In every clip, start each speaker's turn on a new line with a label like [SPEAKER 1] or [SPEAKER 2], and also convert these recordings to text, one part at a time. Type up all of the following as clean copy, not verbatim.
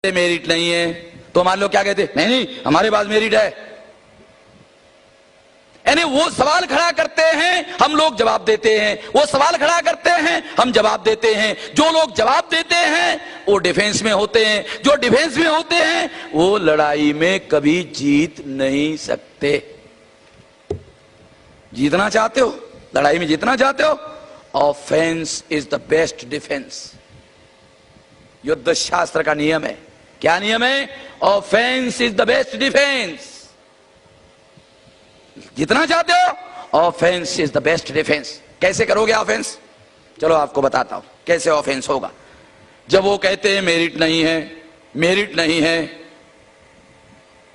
[SPEAKER 1] Merit नहीं है तो हमारे लोग क्या कहते, नहीं नहीं हमारे पास मेरिट है। यानी वो सवाल खड़ा करते हैं, हम लोग जवाब देते हैं, वो सवाल खड़ा करते हैं, हम जवाब देते हैं। जो लोग जवाब देते हैं वो डिफेंस में होते हैं, जो डिफेंस में होते हैं वो लड़ाई में कभी जीत नहीं सकते। जीतना चाहते हो, लड़ाई में जीतना चाहते हो, offence is the best defence. युद्ध शास्त्र का नियम है। क्या नियम है? Offence is the best defence. जितना चाहते हो, offence is the best defence. कैसे करोगे ऑफेंस? चलो आपको बताता हूं कैसे ऑफेंस होगा। जब वो कहते हैं मेरिट नहीं है, मेरिट नहीं है,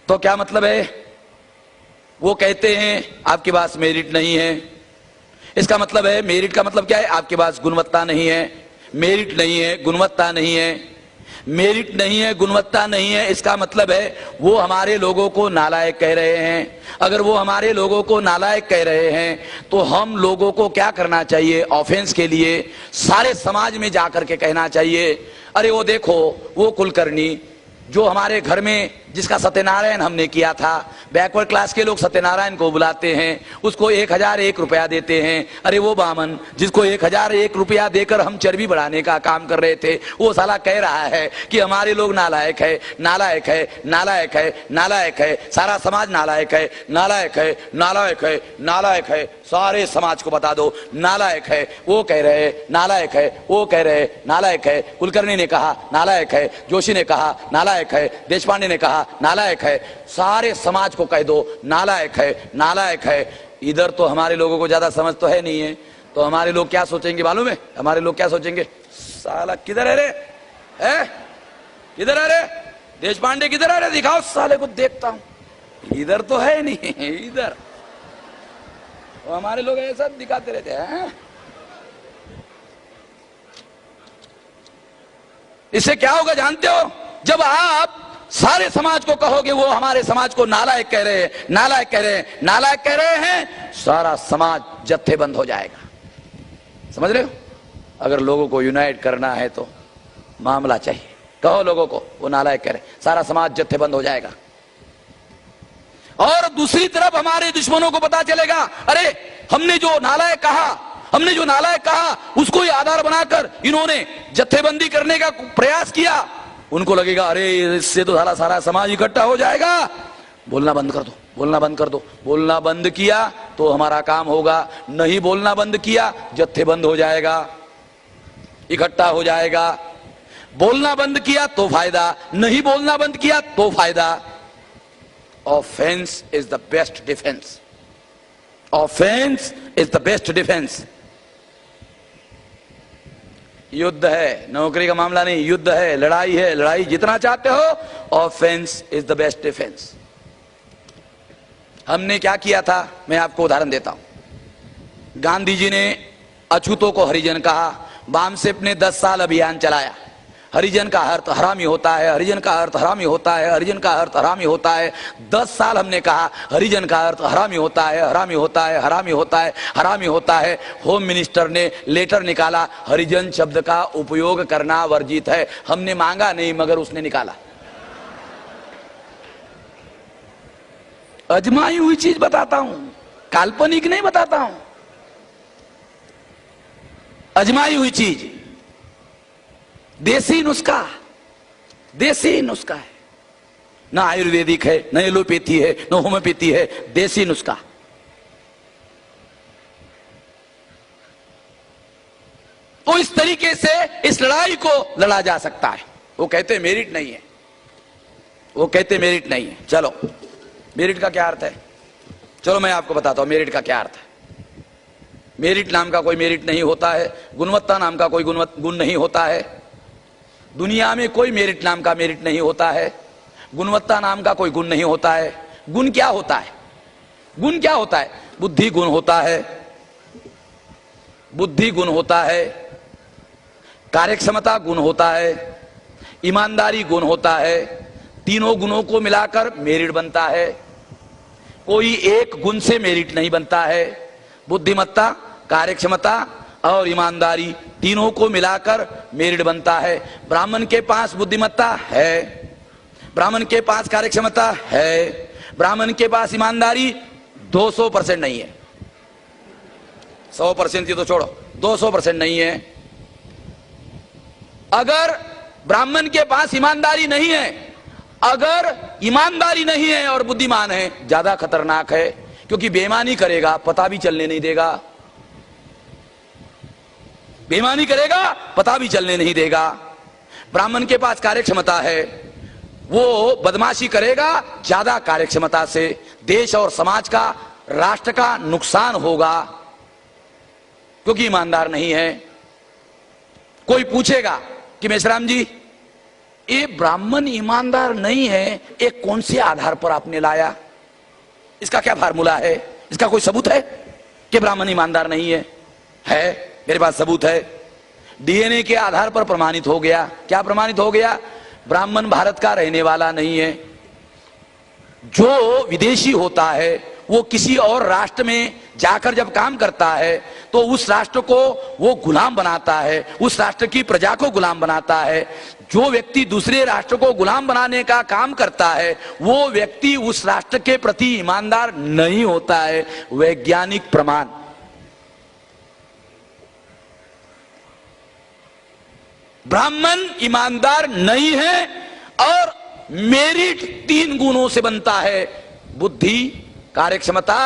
[SPEAKER 1] तो क्या मतलब है? वो कहते हैं आपके पास मेरिट नहीं है, इसका मतलब है, मेरिट का मतलब क्या है? आपके पास गुणवत्ता नहीं है। मेरिट नहीं है, गुणवत्ता नहीं है। मेरिट नहीं है, गुणवत्ता नहीं है, इसका मतलब है वो हमारे लोगों को नालायक कह रहे हैं। अगर वो हमारे लोगों को नालायक कह रहे हैं तो हम लोगों को क्या करना चाहिए? ऑफेंस के लिए सारे समाज में जाकर के कहना चाहिए, अरे वो देखो वो कुलकर्णी जो हमारे घर में जिसका सत्यनारायण हमने किया था, बैकवर्ड क्लास के लोग सत्यनारायण को बुलाते हैं, उसको 1001 रुपया देते हैं। अरे वो बामन जिसको 1001 रुपया देकर हम चर्बी बढ़ाने का काम कर रहे थे, वो साला कह रहा है कि हमारे लोग नालायक है, नालायक है, नालायक है, नालायक है, सारा समाज नालायक है, नालायक है, नालायक है, नालायक है, सारे समाज को बता दो नालायक है। वो कह रहे नालायक है, वो कह रहे नालायक है। कुलकर्णी ने कहा नालायक है, जोशी ने कहा नालायक है, देशपांडे ने कहा नालायक है। सारे समाज को कह दो नालायक है, नालायक है। इधर तो हमारे लोगों को ज्यादा समझ तो है नहीं है, तो हमारे लोग क्या सोचेंगे मालूम है? हमारे लोग क्या सोचेंगे? साला किधर है रे, है किधर है रे, देशपांडे किधर है रे, दिखाओ साले को देखता हूं। इधर तो है नहीं, इधर तो हमारे लोग ऐसा दिखाते रहते हैं। इससे क्या होगा जानते हो? जब आप सारे समाज को कहोगे वो हमारे समाज को नालायक कह रहे हैं, नालायक कह रहे हैं, नालायक कह रहे हैं, सारा समाज जत्थेबंद हो जाएगा। समझ रहे हो? अगर लोगों को यूनाइट करना है तो मामला चाहिए, कहो लोगों को वो नालायक कह रहे हैं, सारा समाज जत्थेबंद हो जाएगा। और दूसरी तरफ हमारे दुश्मनों को पता चलेगा, अरे हमने जो नालायक कहा, हमने जो नालायक कहा उसको ही आधार बनाकर इन्होंने जत्थेबंदी करने का प्रयास किया। उनको लगेगा अरे इससे तो सारा समाज इकट्ठा हो जाएगा, बोलना बंद कर दो, बोलना बंद कर दो। बोलना बंद किया तो हमारा काम होगा, नहीं बोलना बंद किया जत्थेबंद हो जाएगा, इकट्ठा हो जाएगा। बोलना बंद किया तो फायदा, नहीं बोलना बंद किया तो फायदा। Offence is the best defence. Offence is the best defence. युद्ध है, नौकरी का मामला नहीं, युद्ध है, लड़ाई है, लड़ाई जितना चाहते हो, offence is the best defence. हमने क्या किया था मैं आपको उदाहरण देता हूं। गांधी जी ने अछूतों को हरिजन कहा, बामसेप ने 10 साल अभियान चलाया, हरिजन का अर्थ हरामी होता है, हरिजन का अर्थ हरामी होता है, हरिजन का अर्थ हरामी होता है। 10 साल हमने कहा हरिजन का अर्थ हरामी होता है, हरामी होता है, हरामी होता है, हरामी होता है। होम मिनिस्टर ने लेटर निकाला, हरिजन शब्द का उपयोग करना वर्जित है। हमने मांगा नहीं मगर उसने निकाला। अजमाई हुई चीज बताता हूं, काल्पनिक नहीं बताता हूं, अजमाई हुई चीज। देसी नुस्खा, देसी नुस्खा है, ना आयुर्वेदिक है, न एलोपैथी है, न होम्योपैथी है, देसी नुस्खा। तो इस तरीके से इस लड़ाई को लड़ा जा सकता है। वो कहते मेरिट नहीं है, वो कहते मेरिट नहीं है। चलो मेरिट का क्या अर्थ है? चलो मैं आपको बताता हूं मेरिट का क्या अर्थ है। मेरिट नाम का कोई मेरिट नहीं होता है, गुणवत्ता नाम का कोई गुण नहीं होता है। दुनिया में कोई मेरिट नाम का मेरिट नहीं होता है, गुणवत्ता नाम का कोई गुण नहीं होता है। गुण क्या होता है? गुण क्या होता है? बुद्धि गुण होता है, बुद्धि गुण होता है, कार्यक्षमता गुण होता है, ईमानदारी गुण होता है। तीनों गुणों को मिलाकर मेरिट बनता है। कोई एक गुण से मेरिट नहीं बनता है। बुद्धिमत्ता, कार्यक्षमता, और ईमानदारी, तीनों को मिलाकर मेरिट बनता है। ब्राह्मण के पास बुद्धिमत्ता है, ब्राह्मण के पास कार्यक्षमता है, ब्राह्मण के पास ईमानदारी 200% नहीं है, 100% ही तो छोड़ो, 200% नहीं है। अगर ब्राह्मण के पास ईमानदारी नहीं है, अगर ईमानदारी नहीं है और बुद्धिमान है, ज्यादा खतरनाक है, क्योंकि बेईमानी करेगा पता भी चलने नहीं देगा, बेईमानी करेगा पता भी चलने नहीं देगा। ब्राह्मण के पास कार्यक्षमता है, वो बदमाशी करेगा ज्यादा कार्यक्षमता से, देश और समाज का, राष्ट्र का नुकसान होगा, क्योंकि ईमानदार नहीं है। कोई पूछेगा कि मेश्राम जी ये ब्राह्मण ईमानदार नहीं है, एक कौन से आधार पर आपने लाया, इसका क्या फार्मूला है, इसका कोई सबूत है कि ब्राह्मण ईमानदार नहीं है? है, मेरे पास सबूत है। डीएनए के आधार पर प्रमाणित हो गया। क्या प्रमाणित हो गया? ब्राह्मण भारत का रहने वाला नहीं है। जो विदेशी होता है वो किसी और राष्ट्र में जाकर जब काम करता है तो उस राष्ट्र को वो गुलाम बनाता है, उस राष्ट्र की प्रजा को गुलाम बनाता है। जो व्यक्ति दूसरे राष्ट्र को गुलाम बनाने का काम करता है वो व्यक्ति उस राष्ट्र के प्रति ईमानदार नहीं होता है। वैज्ञानिक प्रमाण। ब्राह्मण ईमानदार नहीं है और मेरिट 3 गुणों से बनता है, बुद्धि, कार्यक्षमता,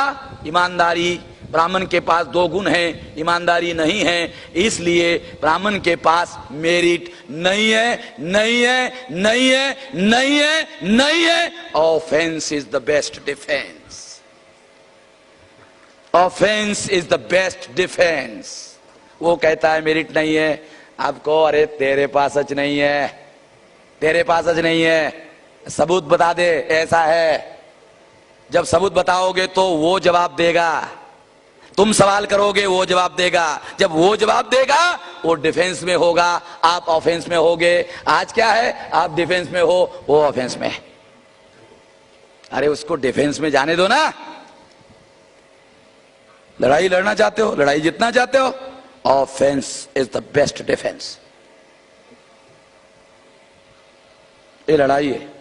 [SPEAKER 1] ईमानदारी। ब्राह्मण के पास 2 गुण हैं, ईमानदारी नहीं है, इसलिए ब्राह्मण के पास मेरिट नहीं है, नहीं है, नहीं है, नहीं है, नहीं है। Offence is the best defence, offence is the best defence. वो कहता है मेरिट नहीं है, आपको अरे तेरे पास सच नहीं है, तेरे पास सच नहीं है, सबूत बता दे ऐसा है। जब सबूत बताओगे तो वो जवाब देगा, तुम सवाल करोगे वो जवाब देगा। जब वो जवाब देगा वो डिफेंस में होगा, आप ऑफेंस में होगे। आज क्या है, आप डिफेंस में हो, वो ऑफेंस में है। अरे उसको डिफेंस में जाने दो ना। लड़ाई लड़ना चाहते हो, लड़ाई जीतना चाहते हो, offence is the best defence. ये लड़ाई है।